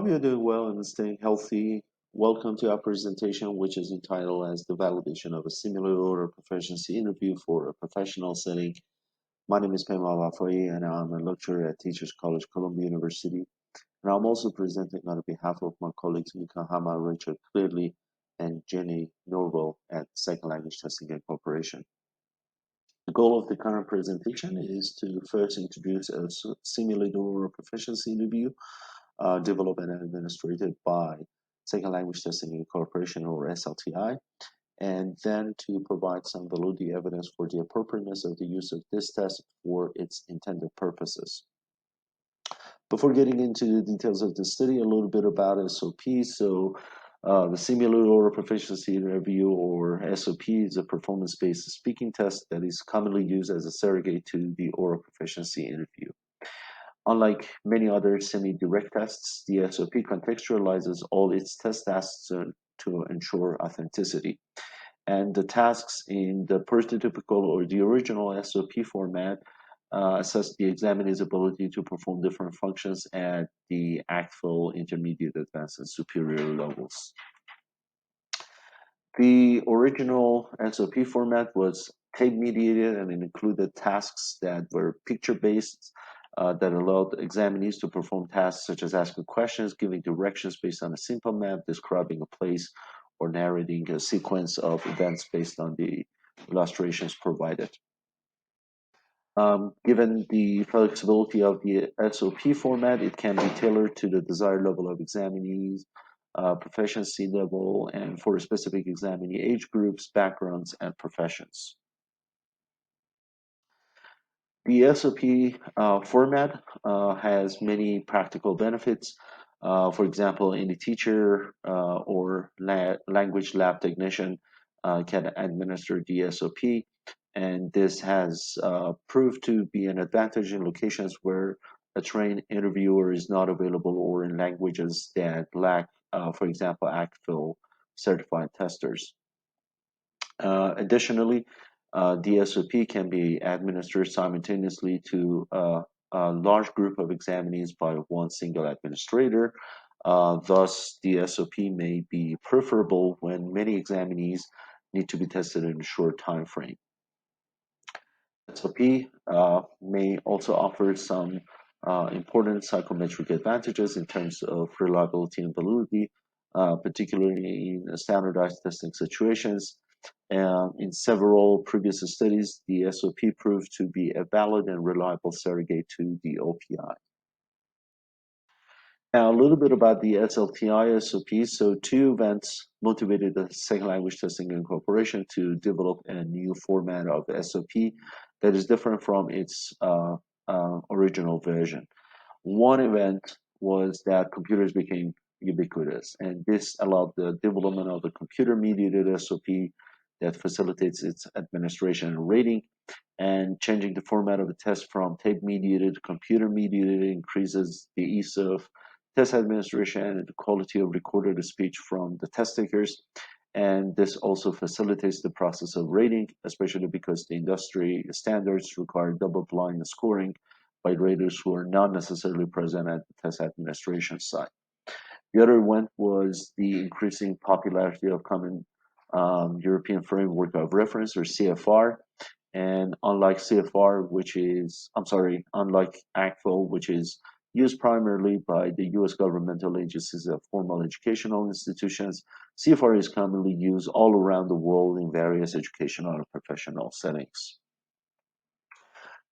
Hope you're doing well and staying healthy. Welcome to our presentation, which is entitled as the validation of a similar order proficiency interview for a professional setting. My name is Payman Vafaee, and I'm a lecturer at Teachers College, Columbia University. And I'm also presenting on behalf of my colleagues Mika, Hama, Richard, Cleary, and Jennie, Norviel at Second Language Testing and Corporation. The goal of the current presentation is to first introduce a simulated oral proficiency interview developed and administered by Second Language Testing and Corporation, or SLTI, and then to provide some validity evidence for the appropriateness of the use of this test for its intended purposes. Before getting into the details of the study, a little bit about SOP. So the Simulated Oral Proficiency Interview, or SOP, is a performance-based speaking test that is commonly used as a surrogate to the oral proficiency interview. Unlike many other semi-direct tests, the SOP contextualizes all its test tasks to ensure authenticity. And the tasks in the prototypical or the original SOP format assess the examinee's ability to perform different functions at the ACTFL, intermediate, advanced, and superior levels. The original SOP format was tape-mediated, and it included tasks that were picture-based that allowed examinees to perform tasks such as asking questions, giving directions based on a simple map, describing a place, or narrating a sequence of events based on the illustrations provided. Given the flexibility of the SOP format, it can be tailored to the desired level of examinees, proficiency level, and for specific examinee age groups, backgrounds, and professions. The SOP format has many practical benefits. For example, any teacher or language lab technician can administer the SOP, and this has proved to be an advantage in locations where a trained interviewer is not available, or in languages that lack, for example, ACTFL certified testers. Additionally, the SOP can be administered simultaneously to a large group of examinees by one single administrator. Thus, the SOP may be preferable when many examinees need to be tested in a short time frame. SOP may also offer some important psychometric advantages in terms of reliability and validity, particularly in standardized testing situations. In several previous studies, the SOP proved to be a valid and reliable surrogate to the OPI. Now, a little bit about the SLTI SOP. So, two events motivated the Second Language Testing and Corporation to develop a new format of SOP that is different from its original version. One event was that computers became ubiquitous, and this allowed the development of a computer-mediated SOP that facilitates its administration and rating, and changing the format of the test from tape-mediated to computer-mediated increases the ease of test administration and the quality of recorded speech from the test takers. And this also facilitates the process of rating, especially because the industry standards require double-blind scoring by raters who are not necessarily present at the test administration site. The other event was the increasing popularity of Common European Framework of Reference, or CEFR. And unlike CEFR, unlike ACTFL, which is used primarily by the U.S. governmental agencies of formal educational institutions, CEFR is commonly used all around the world in various educational and professional settings.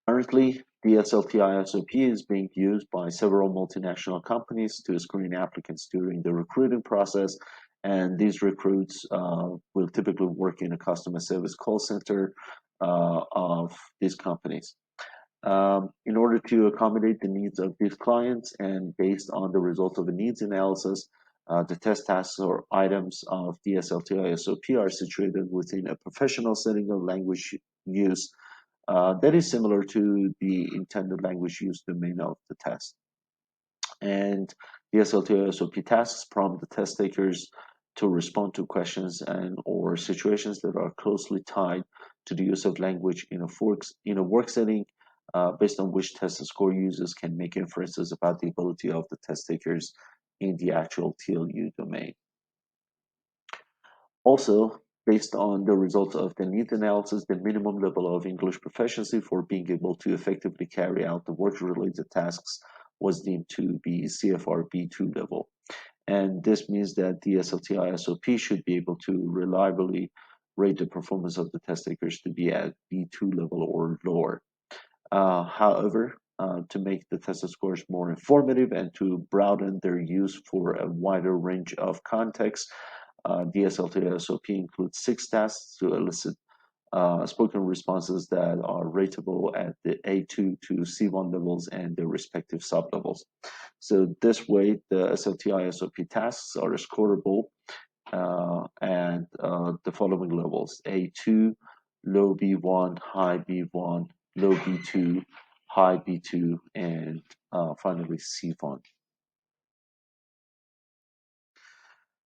Currently, the SLTI SOP is being used by several multinational companies to screen applicants during the recruiting process, and these recruits will typically work in a customer service call center of these companies. In order to accommodate the needs of these clients and based on the results of a needs analysis, the test tasks or items of the SLTI SOP are situated within a professional setting of language use that is similar to the intended language use domain of the test. And the SLTI SOP tasks prompt the test takers to respond to questions and or situations that are closely tied to the use of language in a work setting, based on which test score users can make inferences about the ability of the test takers in the actual TLU domain. Also, based on the results of the need analysis, the minimum level of English proficiency for being able to effectively carry out the work-related tasks was deemed to be CEFR B2 level. And this means that the SLTI SOP should be able to reliably rate the performance of the test takers to be at B2 level or lower. However, to make the test scores more informative and to broaden their use for a wider range of contexts, the SLTI SOP includes 6 tasks to elicit spoken responses that are rateable at the A2 to C1 levels and their respective sublevels. So this way, the SLTI SOP tasks are scoreable at the following levels: A2, low B1, high B1, low B2, high B2, and finally C1.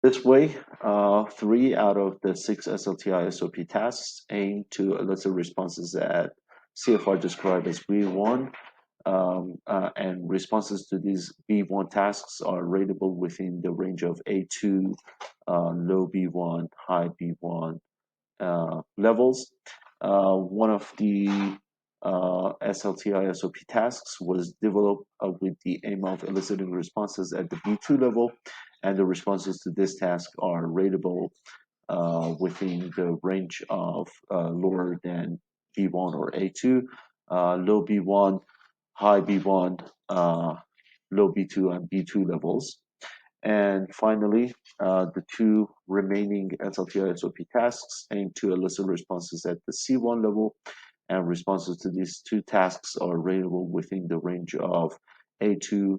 This way, 3 out of the 6 SLTI SOP tasks aim to elicit responses that CFR described as B1, and responses to these B1 tasks are rateable within the range of A2, low B1, high B1 levels. One of the SLTI SOP tasks was developed with the aim of eliciting responses at the B2 level, and the responses to this task are rateable within the range of lower than B1 or A2, low B1, high B1, low B2, and B2 levels. And finally, the 2 remaining SLTI SOP tasks aim to elicit responses at the C1 level, and responses to these 2 tasks are rateable within the range of A2,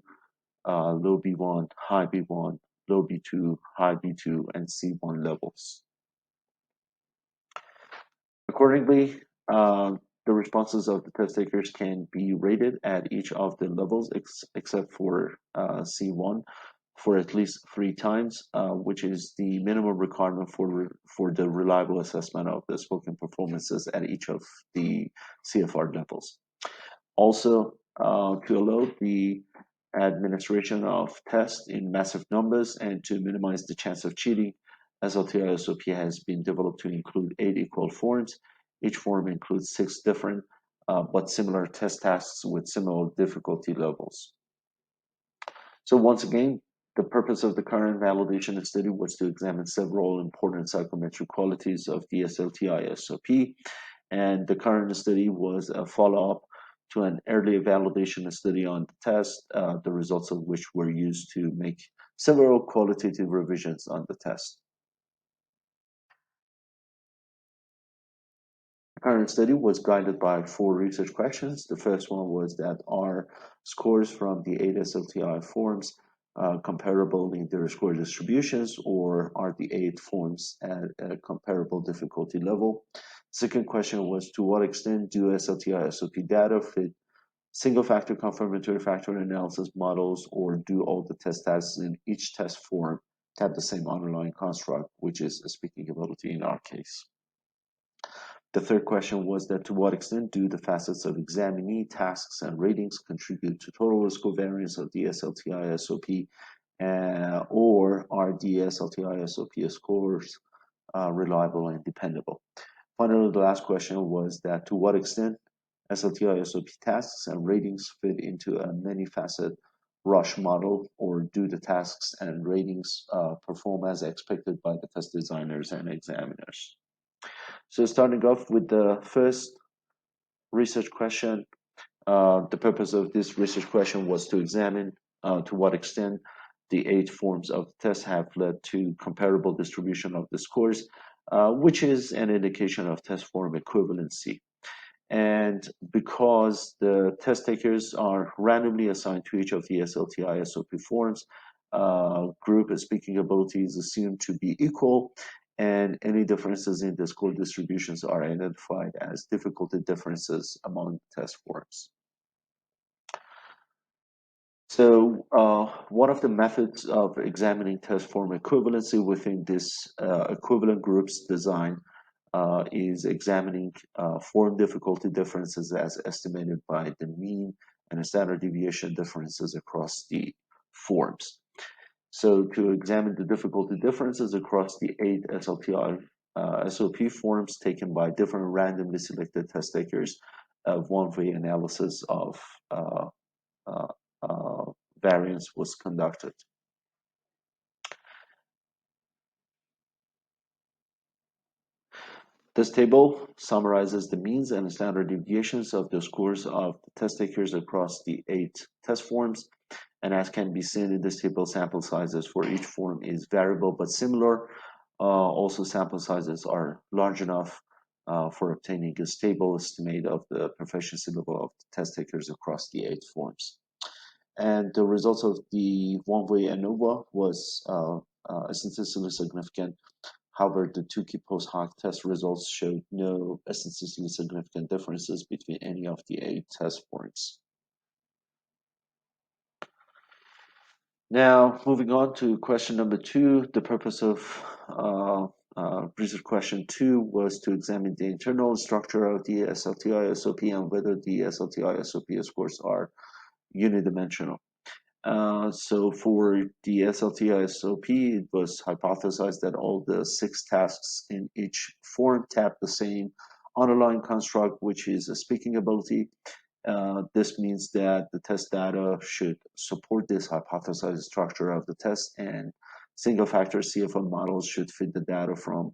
low B1, high B1, low B2, high B2, and C1 levels. Accordingly, the responses of the test takers can be rated at each of the levels except for C1 for at least 3 times, which is the minimum requirement for the reliable assessment of the spoken performances at each of the CFR levels. Also, to allow the administration of tests in massive numbers and to minimize the chance of cheating, SLTI SOP has been developed to include 8 equal forms. Each form includes 6 different but similar test tasks with similar difficulty levels. So once again, the purpose of the current validation study was to examine several important psychometric qualities of the SLTI SOP, and the current study was a follow-up to an earlier validation study on the test, the results of which were used to make several qualitative revisions on the test. The current study was guided by 4 research questions. The first one was that are scores from the 8 SLTI forms comparable in their score distributions, or are the 8 forms at a comparable difficulty level? Second question was, to what extent do SLTI SOP data fit single factor confirmatory factor analysis models, or do all the test tasks in each test form have the same underlying construct, which is a speaking ability in our case? The third question was that to what extent do the facets of examinee tasks and ratings contribute to total risk covariance of the SLTI SOP, or are the SLTI SOP scores reliable and dependable? Finally, the last question was that to what extent SLTI SOP tasks and ratings fit into a many-facet Rasch model, or do the tasks and ratings perform as expected by the test designers and examiners? So starting off with the first research question, the purpose of this research question was to examine to what extent the 8 forms of the test have led to comparable distribution of the scores, which is an indication of test form equivalency. And because the test takers are randomly assigned to each of the SLTI SOP forms, group speaking ability is assumed to be equal, and any differences in the score distributions are identified as difficulty differences among test forms. So one of the methods of examining test form equivalency within this equivalent groups design is examining form difficulty differences as estimated by the mean and standard deviation differences across the forms. So to examine the difficulty differences across the 8 SLTI SOP forms taken by different randomly selected test takers, one-way analysis of uh, uh, uh, variance was conducted. This table summarizes the means and standard deviations of the scores of the test takers across the 8 test forms. And as can be seen in this table, sample sizes for each form is variable but similar. Also, sample sizes are large enough for obtaining a stable estimate of the proficiency level of the test takers across the 8 forms. And the results of the one-way ANOVA was statistically significant. However, the two key post hoc test results showed no statistically significant differences between any of the 8 test forms. Now, moving on to question number 2, the purpose of research question 2 was to examine the internal structure of the SLTI SOP and whether the SLTI SOP scores are unidimensional. So for the SLTI SOP, it was hypothesized that all the 6 tasks in each form tap the same underlying construct, which is a speaking ability. This means that the test data should support this hypothesized structure of the test, and single-factor CEFR models should fit the data from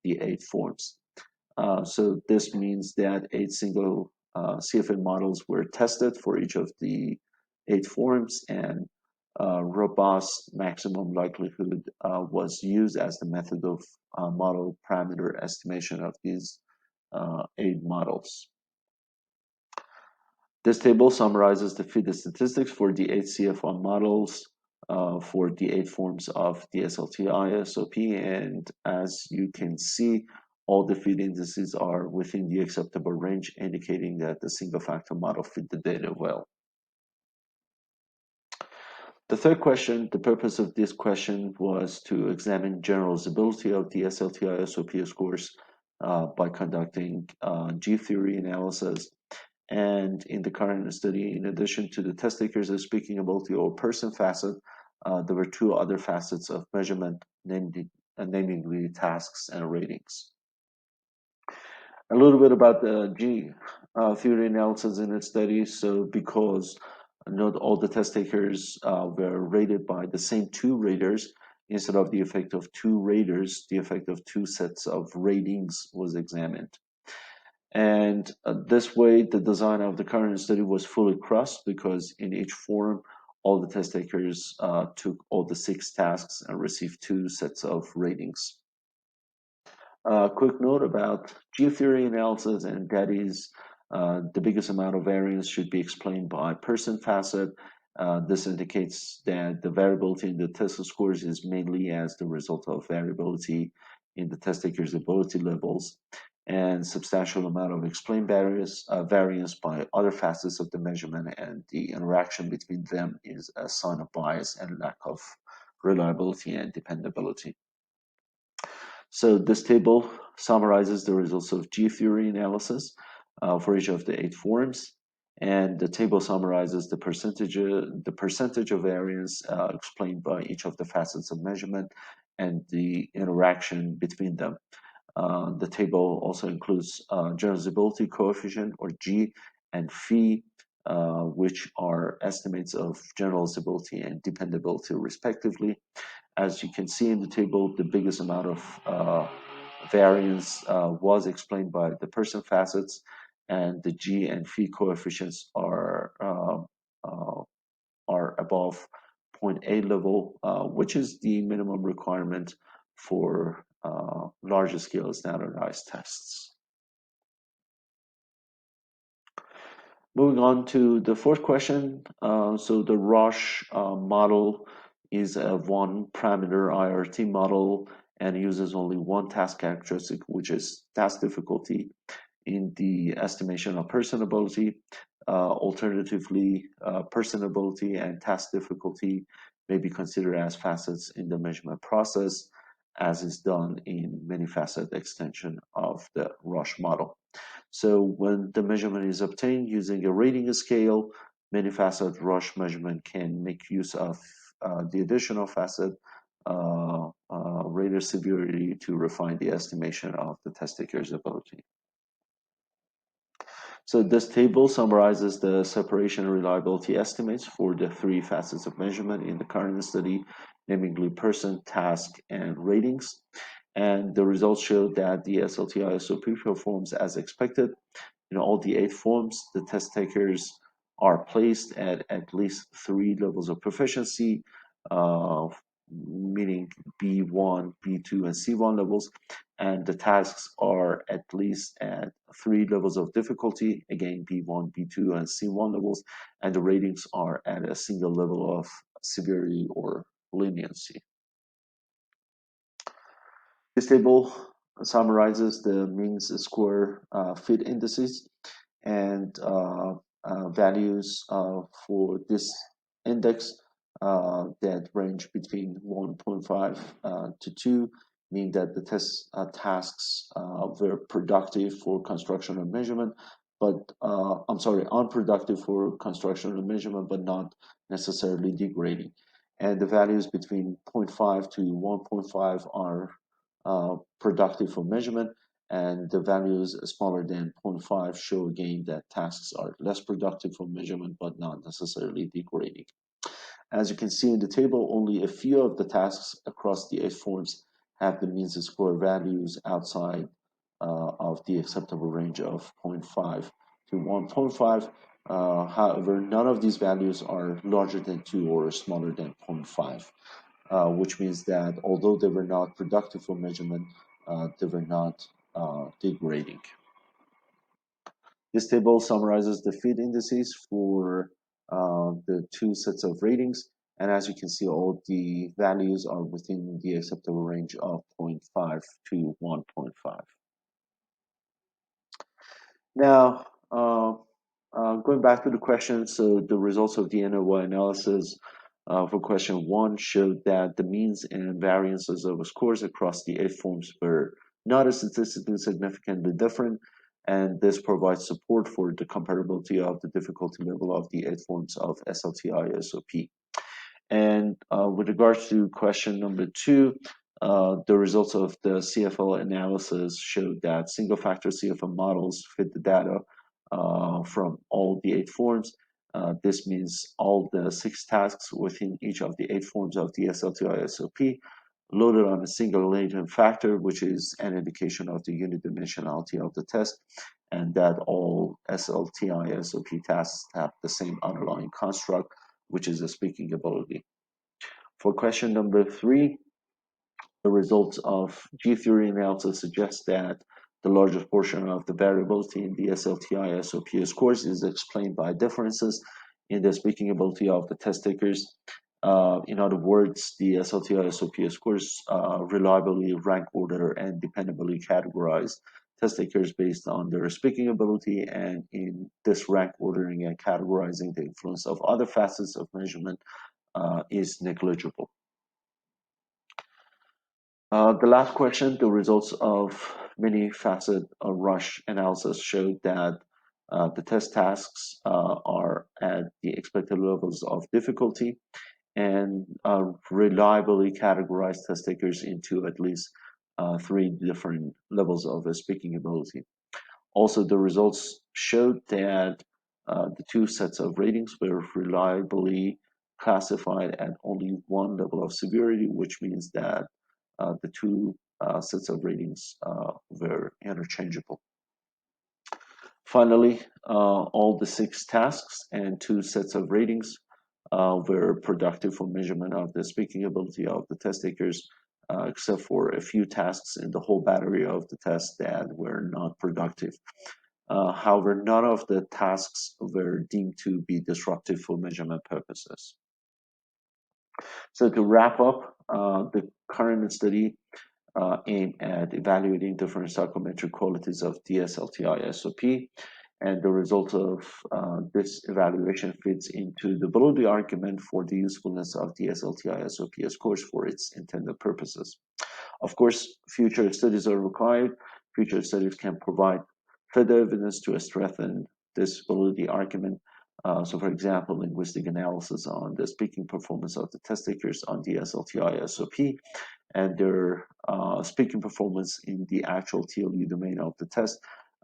the 8 forms. So this means that 8 single CFA models were tested for each of the 8 forms, and robust maximum likelihood was used as the method of model parameter estimation of these 8 models. This table summarizes the fit statistics for the 8 CFR models for the 8 forms of the SLTI SOP, and as you can see, all the fit indices are within the acceptable range, indicating that the single factor model fit the data well. The third question, the purpose of this question was to examine generalizability of the SLTI SOP scores by conducting G-theory analysis. And in the current study, in addition to the test takers of speaking ability or person facet, there were 2 other facets of measurement, namely tasks and ratings. A little bit about the G theory analysis in its study. So because not all the test takers were rated by the same 2 raters, instead of the effect of 2 raters, the effect of 2 sets of ratings was examined. And this way, the design of the current study was fully crossed because in each form, all the test takers took all the 6 tasks and received 2 sets of ratings. Quick note about geotheory analysis, and that is the biggest amount of variance should be explained by person facet. This indicates that the variability in the test scores is mainly as the result of variability in the test taker's ability levels, and substantial amount of explained variance by other facets of the measurement, and the interaction between them is a sign of bias and lack of reliability and dependability. So this table summarizes the results of G-theory analysis for each of the 8 forms, and the table summarizes the percentage of variance explained by each of the facets of measurement and the interaction between them. The table also includes generalizability coefficient, or G, and phi, which are estimates of generalizability and dependability respectively. As you can see in the table, the biggest amount of variance was explained by the person facets, and the G and phi coefficients are above 0.8 level, which is the minimum requirement for larger scale standardized tests. Moving on to the fourth question. So the Rasch model is a 1 parameter IRT model and uses only 1 task characteristic, which is task difficulty in the estimation of person ability. Alternatively, person ability and task difficulty may be considered as facets in the measurement process, as is done in many-facet extension of the Rasch model. So when the measurement is obtained using a rating scale, many-facet Rasch measurement can make use of the additional facet rated severity to refine the estimation of the test taker's ability. So this table summarizes the separation and reliability estimates for the three facets of measurement in the current study, namely person, task, and ratings. And the results show that the SLTI-SOP performs as expected. In all the 8 forms, the test takers are placed at least 3 levels of proficiency, meaning B1, B2, and C1 levels, and the tasks are at least at 3 levels of difficulty, again B1, B2, and C1 levels, and the ratings are at a single level of severity or leniency. This table summarizes the means square fit indices and values for this index that range between 1.5 to 2, mean that the test tasks were productive for construction and measurement, but unproductive for construction and measurement, but not necessarily degrading. And the values between 0.5 to 1.5 are productive for measurement, and the values smaller than 0.5 show again that tasks are less productive for measurement but not necessarily degrading. As you can see in the table, only a few of the tasks across the 8 forms have the means square values outside of the acceptable range of 0.5 to 1.5. However, none of these values are larger than 2 or smaller than 0.5. Which means that although they were not productive for measurement, they were not degrading. This table summarizes the fit indices for the 2 sets of ratings, and as you can see, all the values are within the acceptable range of 0.5 to 1.5. Now, going back to the question, so the results of the ANOVA analysis for question 1 showed that the means and variances of scores across the 8 forms were not statistically significantly different, and this provides support for the comparability of the difficulty level of the 8 forms of SLTI-SOP. And with regards to question number 2, the results of the CFL analysis showed that single-factor CFL models fit the data from all the 8 forms. This means all the 6 tasks within each of the 8 forms of the SLTI-SOP loaded on a single latent factor, which is an indication of the unidimensionality of the test, and that all SLTI-SOP tasks have the same underlying construct, which is a speaking ability. For question number 3, the results of G-theory analysis suggest that the largest portion of the variability in the SLTI-SOP scores is explained by differences in the speaking ability of the test takers. In other words, the SLTI-SOP scores reliably rank order and dependably categorize test takers based on their speaking ability, and in this rank ordering and categorizing, the influence of other facets of measurement is negligible. The last question, the results of many-facet Rasch analysis showed that the test tasks are at the expected levels of difficulty and reliably categorize test takers into at least 3 different levels of speaking ability. Also, the results showed that the 2 sets of ratings were reliably classified at only 1 level of severity, which means that the 2 sets of ratings were interchangeable. Finally, all the 6 tasks and 2 sets of ratings were productive for measurement of the speaking ability of the test takers, except for a few tasks in the whole battery of the test that were not productive. However, none of the tasks were deemed to be disruptive for measurement purposes. So to wrap up, the current study aimed at evaluating different psychometric qualities of DSLTI-SOP, and the result of this evaluation fits into the validity argument for the usefulness of DSLTI-SOP scores for its intended purposes. Of course, future studies are required. Future studies can provide further evidence to strengthen this validity argument. So for example, linguistic analysis on the speaking performance of the test takers on the SLTI SOP and their speaking performance in the actual TLU domain of the test,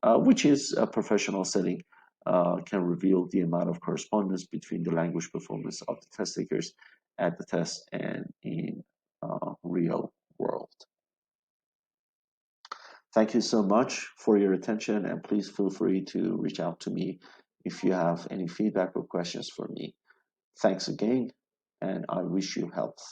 which is a professional setting, can reveal the amount of correspondence between the language performance of the test takers at the test and in real world. Thank you so much for your attention, and please feel free to reach out to me if you have any feedback or questions for me. Thanks again, and I wish you health.